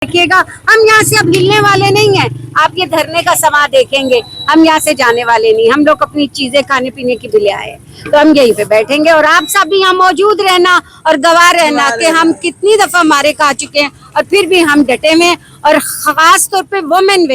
देखिएगा, हम यहाँ से अब हिलने वाले नहीं हैं। आप ये धरने का समा देखेंगे, हम यहाँ से जाने वाले नहीं। हम लोग अपनी चीजें खाने पीने की भी ले आए, तो हम यहीं पे बैठेंगे और आप सब भी यहाँ मौजूद रहना और गवाह रहना कि हम कितनी दफा मारे खा चुके हैं और फिर भी हम डटे हुए हैं। और खास तौर पे वुमेन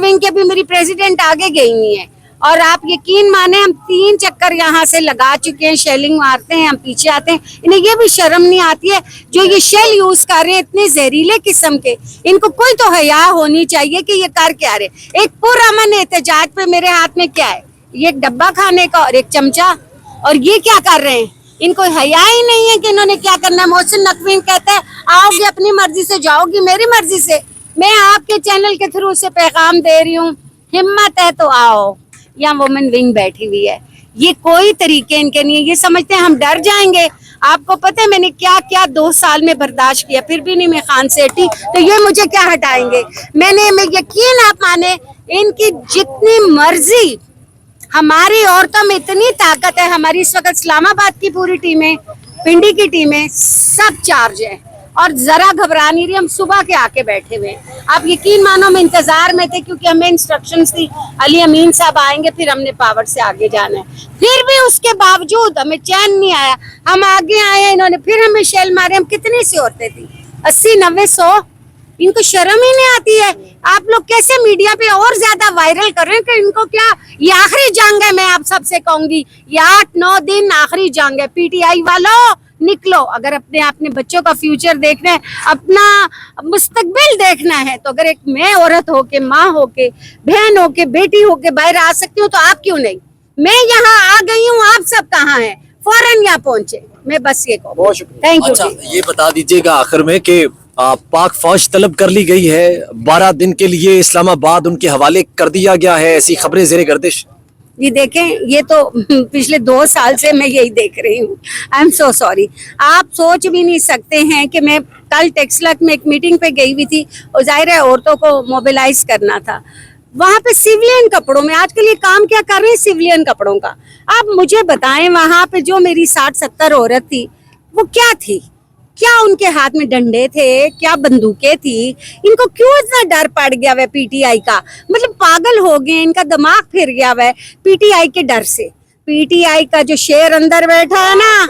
विंग के भी मेरी प्रेसिडेंट आगे गई हुई है और आप यकीन माने हम 3 चक्कर यहाँ से लगा चुके हैं, शेलिंग मारते हैं, हम पीछे आते हैं। इन्हें ये भी शर्म नहीं आती है जो ये शेल यूज कर रहे हैं इतने जहरीले किस्म के। इनको कोई तो हया होनी चाहिए कि ये कर क्या रहे। एक पुरअमन एहतजाज पे मेरे हाथ में क्या है, ये एक डब्बा खाने का और एक चमचा, और ये क्या कर रहे हैं। इनको हया ही नहीं है कि इन्होंने क्या करना है। मोहसिन नकवी कहते हैं आओगे अपनी मर्जी से, जाओगी मेरी मर्जी से। मैं आपके चैनल के थ्रू से पैगाम दे रही हूँ, हिम्मत है तो आओ। यहाँ वुमेन विंग बैठी हुई है, ये कोई तरीके इनके नहीं है। ये समझते हैं हम डर जाएंगे। आपको पता है मैंने क्या क्या 2 साल में बर्दाश्त किया, फिर भी नहीं मैं खान से हटी, तो ये मुझे क्या हटाएंगे। मैं यकीन आप माने, इनकी जितनी मर्जी, हमारी औरतों में इतनी ताकत है। हमारी इस वक्त इस्लामाबाद की पूरी टीमें, पिंडी की टीमें सब चार्ज है और जरा घबरा नहीं रही। हम सुबह के आके बैठे हुए हैं। आप यकीन मानो हम इंतजार में थे क्योंकि हमें इंस्ट्रक्शंस थी अली अमीन साहब आएंगे फिर हमने पावर से आगे जाना है। फिर भी उसके बावजूद हमें चैन नहीं आया। हम आगे आए, इन्होंने फिर हमें शेल मारे। हम कितनी सी औरतें थी, 80, 90, 100। इनको शर्म ही नहीं आती है। आप लोग कैसे मीडिया पे और ज्यादा वायरल कर रहे हैं कि इनको क्या ये आखिरी जंग है। मैं आप सबसे कहूंगी ये 8-9 दिन आखिरी जंग है। पीटीआई वालों निकलो, अगर अपने बच्चों का फ्यूचर देखना है, अपना मुस्तकबिल देखना है, तो अगर एक मैं औरत होके, माँ होके, बहन होके, बेटी होके बाहर आ सकती हूँ तो आप क्यों नहीं। मैं यहाँ आ गई हूँ, आप सब कहाँ हैं, फौरन यहाँ पहुंचे। मैं बस ये कहूँ। बहुत शुक्रिया। Thank you. अच्छा, ये बता दीजिएगा आखिर में कि पाक फौज तलब कर ली गई है, 12 दिन के लिए इस्लामाबाद उनके हवाले कर दिया गया है, ऐसी खबरें ज़ेरे गर्दिश। ये देखें, ये तो पिछले 2 साल से मैं यही देख रही हूँ। I am so sorry. आप सोच भी नहीं सकते हैं कि मैं कल टेक्सलक में एक मीटिंग पे गई हुई थी और जाहिर है औरतों को मोबिलाइज करना था। वहां पे सिविलियन कपड़ों में आजकल ये काम क्या कर रहे हैं, सिविलियन कपड़ों का। आप मुझे बताएं, वहां पे जो मेरी 60-70 औरत थी वो क्या थी, क्या उनके हाथ में डंडे थे, क्या बंदूकें थी। इनको क्यों इतना डर पड़ गया है पीटीआई का। मतलब पागल हो गए, इनका दिमाग फिर गया है पीटीआई के डर से। पीटीआई का जो शेर अंदर बैठा है ना,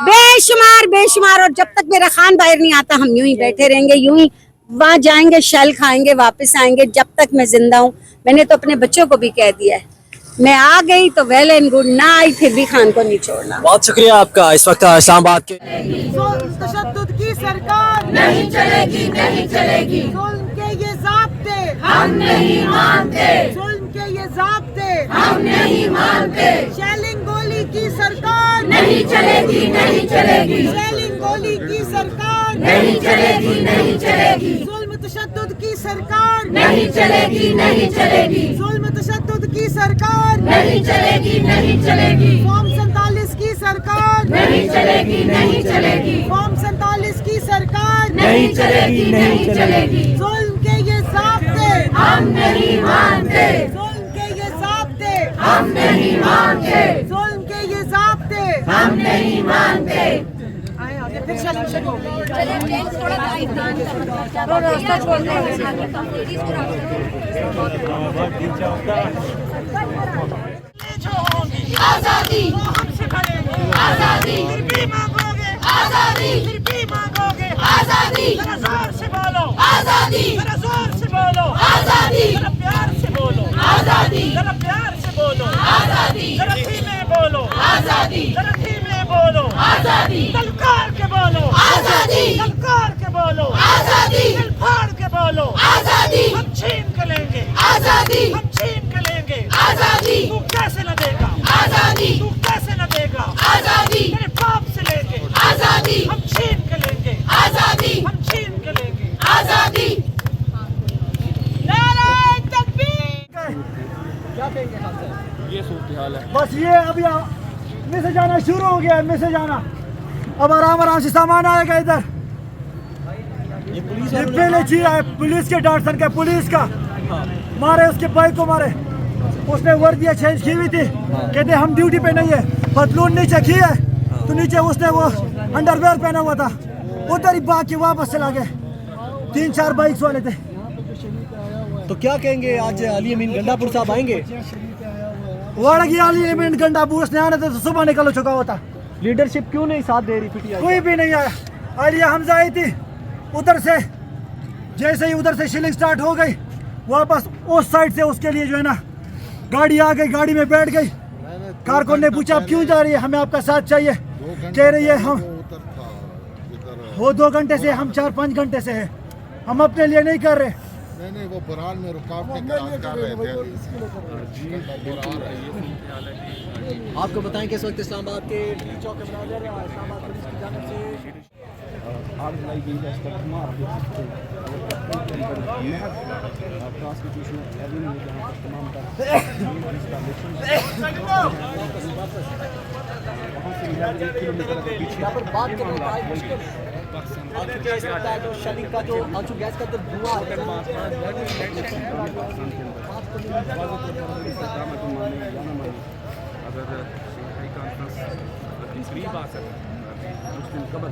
बेशुमार। और जब तक मेरा खान बाहर नहीं आता हम यूं ही बैठे रहेंगे, यूं ही वहां जाएंगे, शल खाएंगे, वापस आएंगे जब तक मैं जिंदा हूँ। मैंने तो अपने बच्चों को भी कह दिया है, मैं आ गई तो वेल एंड गुड, ना आई फिर भी खान को नहीं छोड़ना। बहुत शुक्रिया आपका। इस वक्त इस्लामाबाद के तशद्दुद की सरकार नहीं चलेगी, नहीं चलेगी। जुल्म के ये ज़ाब्ते हम नहीं मानते, जुल्म के ये ज़ाब्ते हम नहीं मानते। शेलिंग गोली की सरकार नहीं चलेगी, नहीं चलेगी। शेलिंग गोली की सरकार नहीं चलेगी, नहीं चलेगी। जुल्म तशद्दुद की सरकार नहीं चलेगी, नहीं चलेगी। जुल्म तशद्दुद की सरकार नहीं चलेगी, नहीं चलेगी। फॉर्म 47 की सरकार नहीं चलेगी, नहीं चलेगी। फॉर्म 47 की सरकार नहीं चलेगी, नहीं चलेगी। जुल्म के ये ज़ाब्ते हम नहीं मानते, जुल्म के ये ज़ाब्ते हम नहीं मानते, जुल्म के ये ज़ाब्ते हम नहीं मानते। आए आगे फिर शेलिंग शुरू हो गई। आजादी, हमसे खड़ेंगे, आजादी, फिर भी मांगोगे, आजादी, फिर भी मांगोगे। आजादी, जरा जोर से बोलो, आजादी, जरा जोर से बोलो, आजादी, जरा प्यार से बोलो, आजादी, जरा प्यार से बोलो, आजादी, जरा धीमे बोलो, आजादी, जरा धीमे बोलो, आजादी, ललकार के बोलो, आजादी, ललकार के बोलो, आजादी, दिल फाड़ के बोलो, आजादी, हम छीन के लेंगे, आजादी, हम छीन के लेंगे। आजादी, तू कैसे न देगा, आजादी, तू कैसे न देगा। आजादी, तेरे बाप से लेंगे, आजादी, हम छीन के लेंगे, आजादी, हम छीन के लेंगे। आजादी। नारे तकबीर। बस ये अभी मैसेज आना शुरू हो गया है, मैसेज आना। अब आराम से सामान आएगा इधर। ये पहले चीज है पुलिस के डांट सन के, पुलिस का मारे, उसके भाई को मारे। उसने वर्दियाँ चेंज की हुई थी, कहते हम ड्यूटी पे नहीं है, पतलून नीचे की है तो नीचे उसने वो अंडरवेयर पहना हुआ था, उधर ही भाग के वापस चला गया। 3-4 बाइक्स वाले थे। तो क्या कहेंगे, आज अली अमीन गंडापुर साहब आएंगे? वाड़गी अली अमीन गंडापुर ने आने थे तो सुबह निकल चुका होता। लीडरशिप क्यों नहीं साथ दे रही पीटीआई? कोई भी नहीं आया। आलिया हमजा आई थी उधर से, जैसे ही उधर से शिलिंग स्टार्ट हो गई वापस उस साइड से उसके लिए जो है ना गाड़ी आ गई, गाड़ी में बैठ गई। कारकुन ने पूछा आप क्यों जा रही है, हमें आपका साथ चाहिए। कह रही है हम वो 2 घंटे से, हम 4-5 घंटे से है, हम अपने लिए नहीं कर रहे। नहीं वो बुरहान में रुकावटें कर रहे थे। आपको बताएं कि इस वक्त इस्लामाबाद के डी चौक के मनाज़र इस्लामाबाद पुलिस की जानिब से आग जलाई गई है। इसका धुआं आप देख सकते हैं। कॉन्स्टिट्यूशनल एवेन्यू जहाँ पर तमाम वहाँ से 1 किलोमीटर के पीछे यहाँ पर बात करने का मुश्किल है। जो शलिंग का जो आंसू गैस का जो धुआं अगर शंघाई कॉन्फ्रेंस करीब आ सकता है कुछ दिन कबल